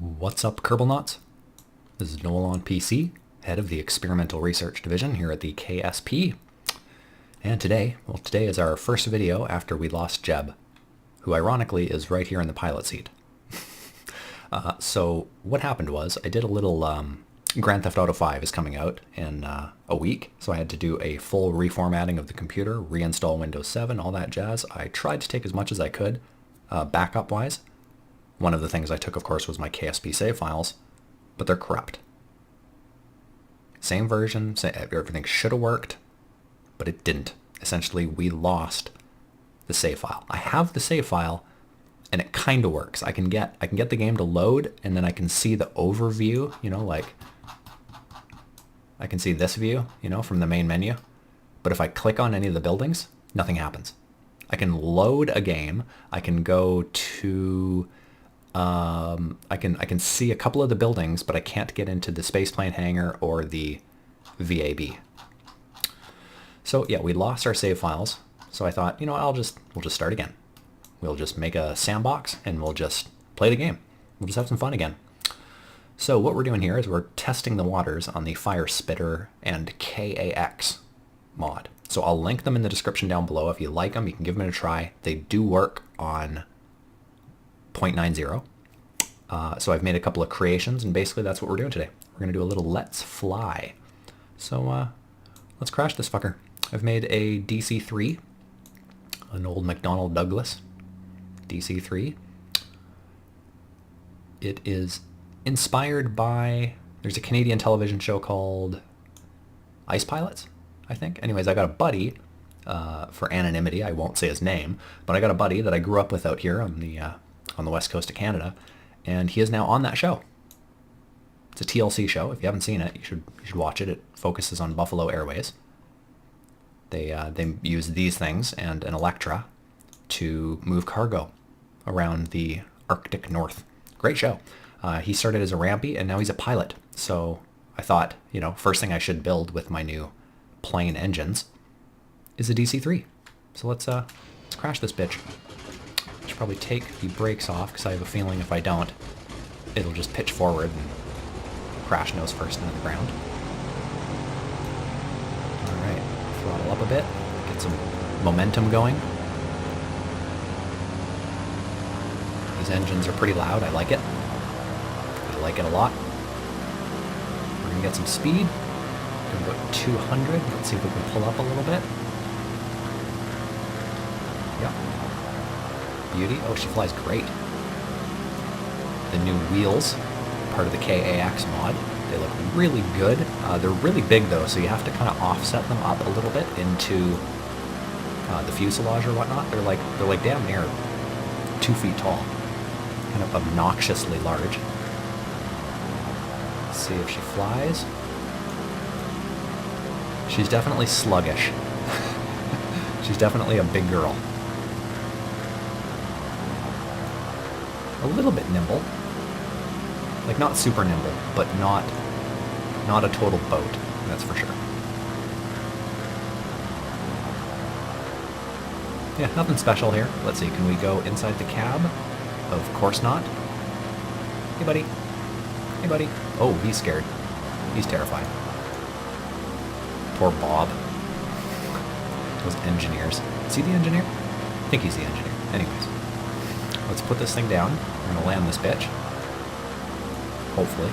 What's up, Kerbal Knots? This is NOELonPC, head of the Experimental Research Division here at the KSP. And today is our first video after we lost Jeb, who ironically is right here in the pilot seat. So what happened was I did a little, Grand Theft Auto 5 is coming out in a week, so I had to do a full reformatting of the computer, reinstall Windows 7, all that jazz. I tried to take as much as I could, backup-wise. One of the things I took, of course, was my KSP save files, but they're corrupt. Same version, everything should have worked, but it didn't. Essentially, we lost the save file. I have the save file, and it kind of works. I can get the game to load, and then I can see the overview, you know, like I can see this view, you know, from the main menu. But if I click on any of the buildings, nothing happens. I can load a game. I can go to I can see a couple of the buildings, but I can't get into the spaceplane hangar or the VAB. So yeah, we lost our save files. So I thought, you know, we'll just start again. We'll just make a sandbox and we'll just play the game. We'll just have some fun again. So what we're doing here is we're testing the waters on the Fire Spitter and KAX mod. So I'll link them in the description down below. If you like them, you can give them a try. They do work on 0.90. So I've made a couple of creations, and basically that's what we're doing today. We're going to do a little Let's Fly. So let's crash this fucker. I've made a DC-3, an old McDonnell Douglas DC-3. It is inspired by, there's a Canadian television show called Ice Pilots, I think. Anyways, I got a buddy, for anonymity, I won't say his name, but I got a buddy that I grew up with out here on the west coast of Canada, and he is now on that show. It's a TLC show. If you haven't seen it, you should watch it. It focuses on Buffalo Airways. They use these things and an Electra to move cargo around the Arctic North. Great show. He started as a rampy, and now he's a pilot. So I thought, you know, first thing I should build with my new plane engines is a DC-3. So let's crash this bitch. I should probably take the brakes off, because I have a feeling if I don't, it'll just pitch forward and crash nose first into the ground. Alright, throttle up a bit, get some momentum going. These engines are pretty loud, I like it. I like it a lot. We're going to get some speed. We're going to go 200, let's see if we can pull up a little bit. Yep. Beauty. Oh, she flies great. The new wheels, part of the KAX mod, they look really good. They're really big though, so you have to kind of offset them up a little bit into the fuselage or whatnot. They're like damn near 2 feet tall, kind of obnoxiously large. Let's see if she flies. She's definitely sluggish. She's definitely a big girl. A little bit nimble. Like, not super nimble, but not a total boat, that's for sure. Yeah, nothing special here. Let's see, can we go inside the cab? Of course not. Hey, buddy. Hey, buddy. Oh, he's scared. He's terrified. Poor Bob. Those engineers. Is he the engineer? I think he's the engineer. Anyways. Let's put this thing down. We're going to land this bitch. Hopefully.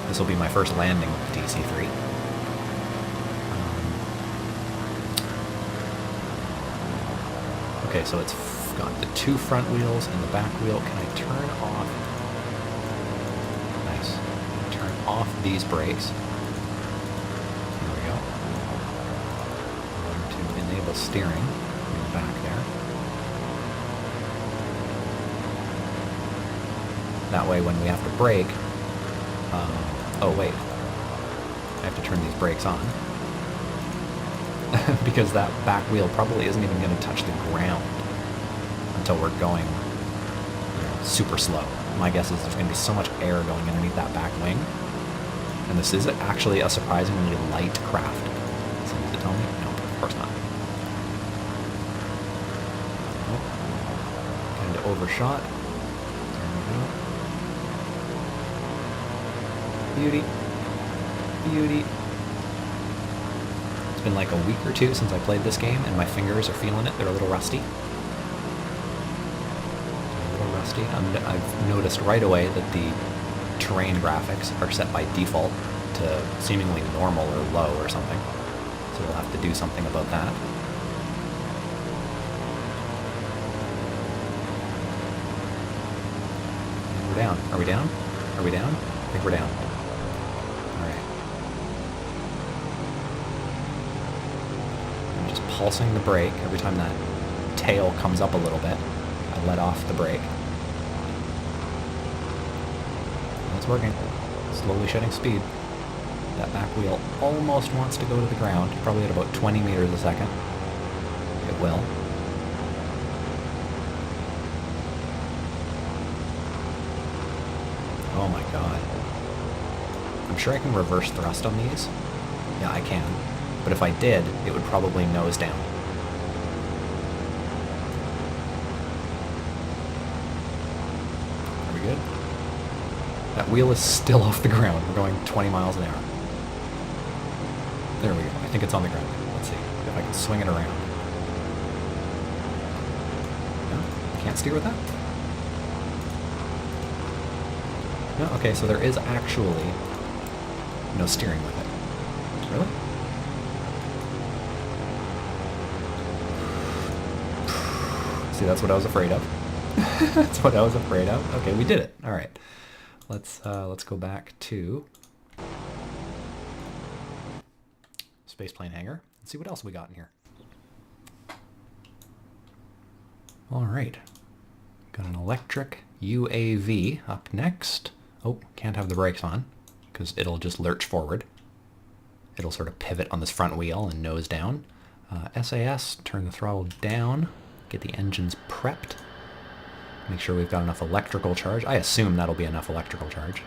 This will be my first landing with the DC-3. Okay, so it's got the 2 front wheels and the back wheel. Can I turn off? Nice. Turn off these brakes. There we go. I'm going to enable steering in the back there. That way when we have to brake, oh wait, I have to turn these brakes on, because that back wheel probably isn't even going to touch the ground until we're going, you know, super slow. My guess is there's going to be so much air going underneath that back wing, and this is actually a surprisingly light craft. Something to tell me? No, of course not. Nope. Kind of overshot. There we go. Beauty. Beauty. It's been like a week or two since I played this game, and my fingers are feeling it. They're a little rusty. I've noticed right away that the terrain graphics are set by default to seemingly normal or low or something. So we'll have to do something about that. We're down. Are we down? Are we down? I think we're down. Alright. I'm just pulsing the brake every time that tail comes up a little bit. I let off the brake. It's working. Slowly shedding speed. That back wheel almost wants to go to the ground, probably at about 20 meters a second. It will. Oh my god. I'm sure I can reverse thrust on these. Yeah, I can. But if I did, it would probably nose down. Are we good? That wheel is still off the ground. We're going 20 miles an hour. There we go. I think it's on the ground. Let's see if I can swing it around. No? Can't steer with that? No? Okay, so there is actually no steering with it. Really? See, that's what I was afraid of. That's what I was afraid of. Okay, we did it. All right. Let's go back to spaceplane hangar and see what else we got in here. All right, got an electric UAV up next. Oh, can't have the brakes on because it'll just lurch forward. It'll sort of pivot on this front wheel and nose down. SAS, turn the throttle down, get the engines prepped. Make sure we've got enough electrical charge. I assume that'll be enough electrical charge.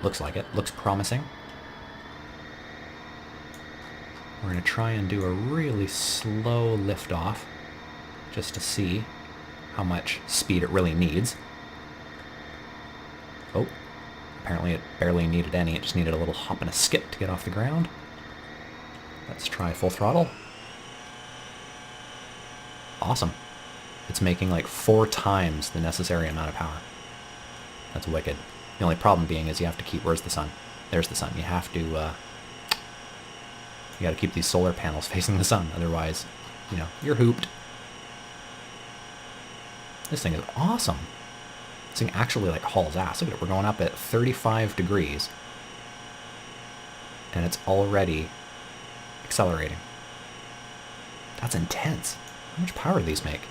Looks like it. Looks promising. We're going to try and do a really slow liftoff just to see how much speed it really needs. Oh, apparently it barely needed any. It just needed a little hop and a skip to get off the ground. Let's try full throttle. Awesome. It's making like 4 times the necessary amount of power. That's wicked. The only problem being is you have to keep... Where's the sun? There's the sun. You have to... you got to keep these solar panels facing the sun. Otherwise, you know, you're hooped. This thing is awesome. This thing actually like hauls ass. Look at it. We're going up at 35 degrees. And it's already accelerating. That's intense. How much power do these make?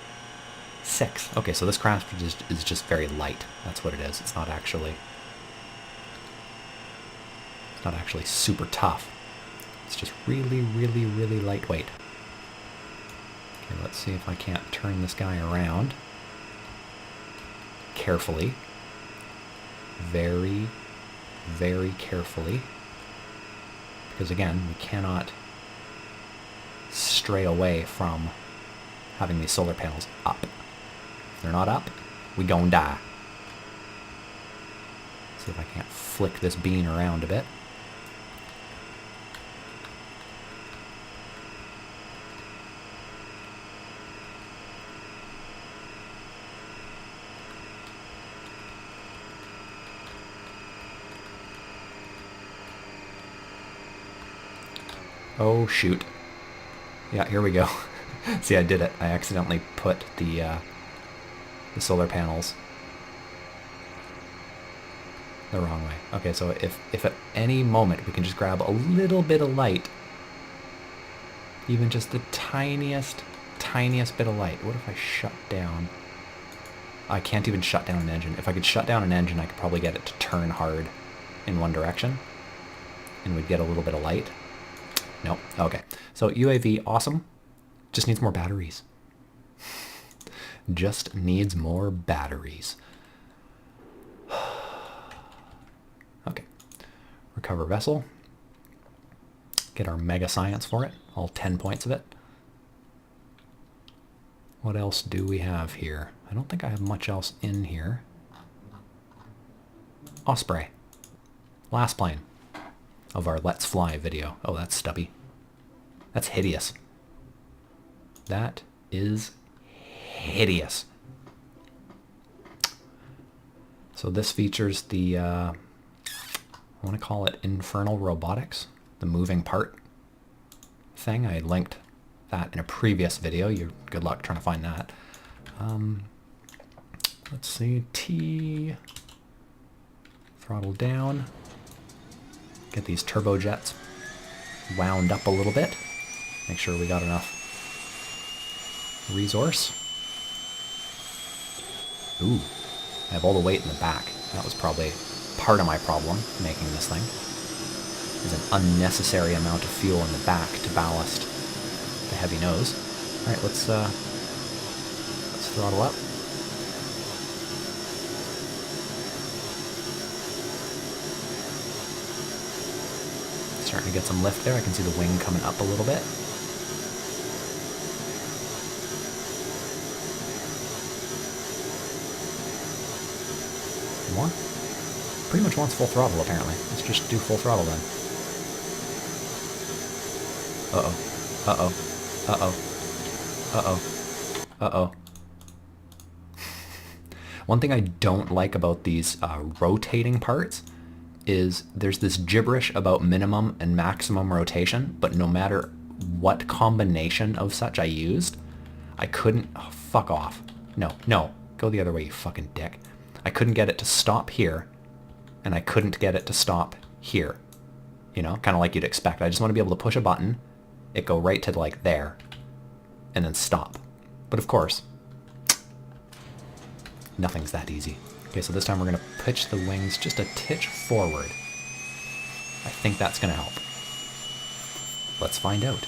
6. Okay, so this craft is just very light. That's what it is. It's not actually super tough. It's just really, really, really lightweight. Okay, let's see if I can't turn this guy around. Carefully. Very, very carefully. Because again, we cannot stray away from having these solar panels up. If they're not up, we gon' die. See if I can't flick this bean around a bit. Oh shoot. Yeah, here we go. See, I did it. I accidentally put the solar panels the wrong way. Okay, so if at any moment we can just grab a little bit of light, even just the tiniest bit of light. What if I shut down? I can't even shut down an engine. If I could shut down an engine, I could probably get it to turn hard in one direction, and we'd get a little bit of light. Nope. Okay. So UAV, awesome. Just needs more batteries. Just needs more batteries. Okay. Recover vessel. Get our mega science for it. All 10 points of it. What else do we have here? I don't think I have much else in here. Osprey. Last plane of our Let's Fly video. Oh, that's stubby. That's hideous. That is hideous. So this features the, I want to call it Infernal Robotics, the moving part thing. I linked that in a previous video. You're good luck trying to find that. Let's see, T, throttle down, get these turbojets wound up a little bit, make sure we got enough resource. Ooh, I have all the weight in the back. That was probably part of my problem making this thing. There's an unnecessary amount of fuel in the back to ballast the heavy nose. All right, let's throttle up. Starting to get some lift there. I can see the wing coming up a little bit. More? Pretty much wants full throttle, apparently. Let's just do full throttle then. Uh-oh. Uh-oh. Uh-oh. Uh-oh. Uh-oh. One thing I don't like about these rotating parts is there's this gibberish about minimum and maximum rotation, but no matter what combination of such I used, I couldn't... Oh, fuck off. No, no. Go the other way, you fucking dick. I couldn't get it to stop here, and I couldn't get it to stop here. You know, kind of like you'd expect. I just want to be able to push a button, it go right to like there, and then stop. But of course, nothing's that easy. Okay, so this time we're going to pitch the wings just a titch forward. I think that's going to help. Let's find out.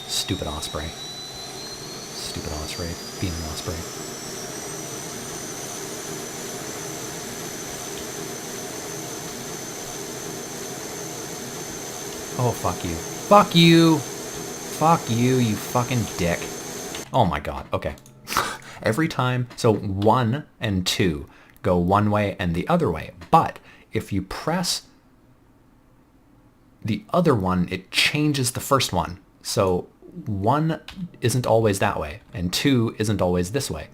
Stupid Osprey. Stupid Osprey. Being an Osprey. Oh, fuck you. Fuck you! Fuck you, you fucking dick. Oh my god, okay. Every time, so 1 and 2 go one way and the other way, but if you press the other one, it changes the first one. So 1 isn't always that way, and 2 isn't always this way.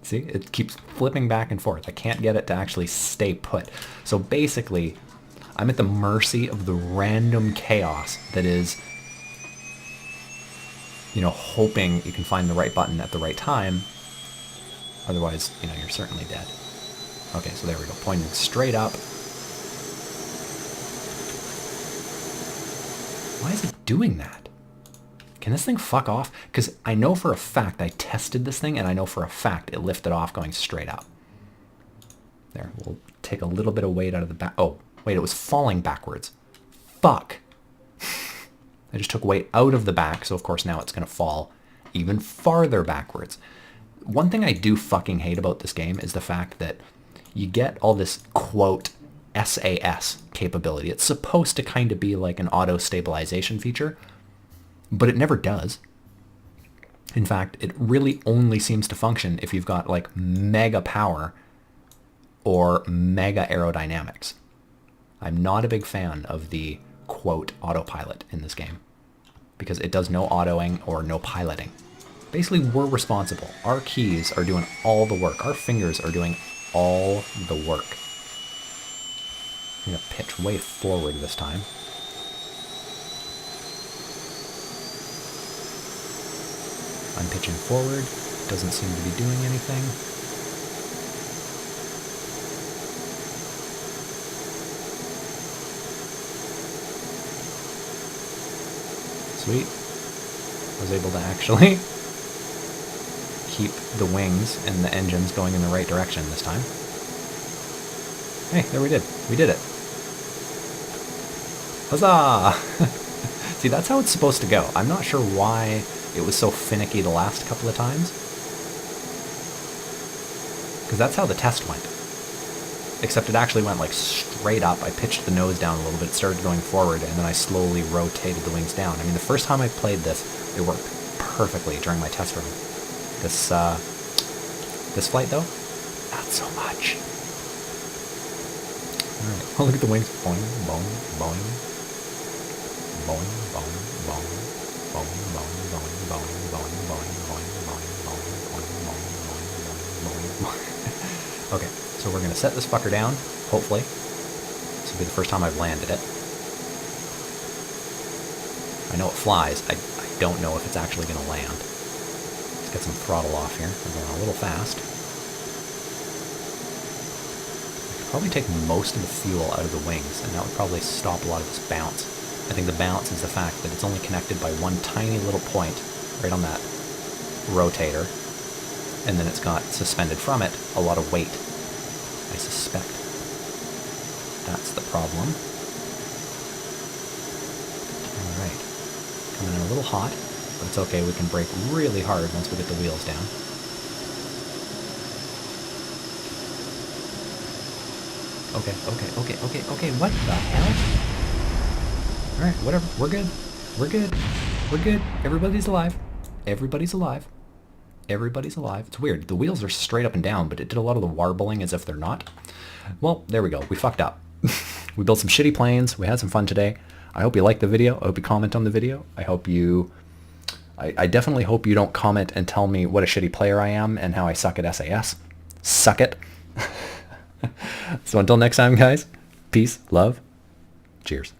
See, it keeps flipping back and forth. I can't get it to actually stay put. So basically, I'm at the mercy of the random chaos that is, you know, hoping you can find the right button at the right time. Otherwise, you know, you're certainly dead. Okay, so there we go. Pointing straight up. Why is it doing that? Can this thing fuck off? Because I know for a fact I tested this thing, and I know for a fact it lifted off going straight up. There, we'll take a little bit of weight out of the back. Oh. Wait, it was falling backwards. Fuck. I just took weight out of the back, so of course now it's going to fall even farther backwards. One thing I do fucking hate about this game is the fact that you get all this, quote, SAS capability. It's supposed to kind of be like an auto-stabilization feature, but it never does. In fact, it really only seems to function if you've got like mega power or mega aerodynamics. I'm not a big fan of the, quote, autopilot in this game because it does no autoing or no piloting. Basically, we're responsible. Our keys are doing all the work. Our fingers are doing all the work. I'm going to pitch way forward this time. I'm pitching forward. Doesn't seem to be doing anything. Sweet. I was able to actually keep the wings and the engines going in the right direction this time. Hey, there we did. We did it. Huzzah! See, that's how it's supposed to go. I'm not sure why it was so finicky the last couple of times. Because that's how the test went. Except it actually went like straight up. I pitched the nose down a little bit, started going forward, and then I slowly rotated the wings down. I mean, the first time I played this, they worked perfectly during my test run. This flight though, not so much. Alright, oh look at the wings. Boing, boing, boing. Boing, boing, boing. Boing, boing, boing, boing, boing, boing, boing, boing, boing, boing, boing, boing, boing, boing. Okay, so we're gonna set this fucker down, hopefully. This will be the first time I've landed it. I know it flies. I don't know if it's actually gonna land. Let's get some throttle off here. We're going a little fast. Probably take most of the fuel out of the wings, and that would probably stop a lot of this bounce. I think the bounce is the fact that it's only connected by one tiny little point right on that rotator, and then it's got suspended from it a lot of weight. I suspect that's the problem. Alright, coming in a little hot, but it's okay, we can brake really hard once we get the wheels down. Okay, what the hell? Alright, whatever, we're good. We're good. We're good. Everybody's alive. Everybody's alive. Everybody's alive. It's weird. The wheels are straight up and down, but it did a lot of the warbling as if they're not. Well, there we go. We fucked up. We built some shitty planes. We had some fun today. I hope you liked the video. I hope you comment on the video. I hope you... I definitely hope you don't comment and tell me what a shitty player I am and how I suck at SAS. Suck it. So until next time, guys, peace, love, cheers.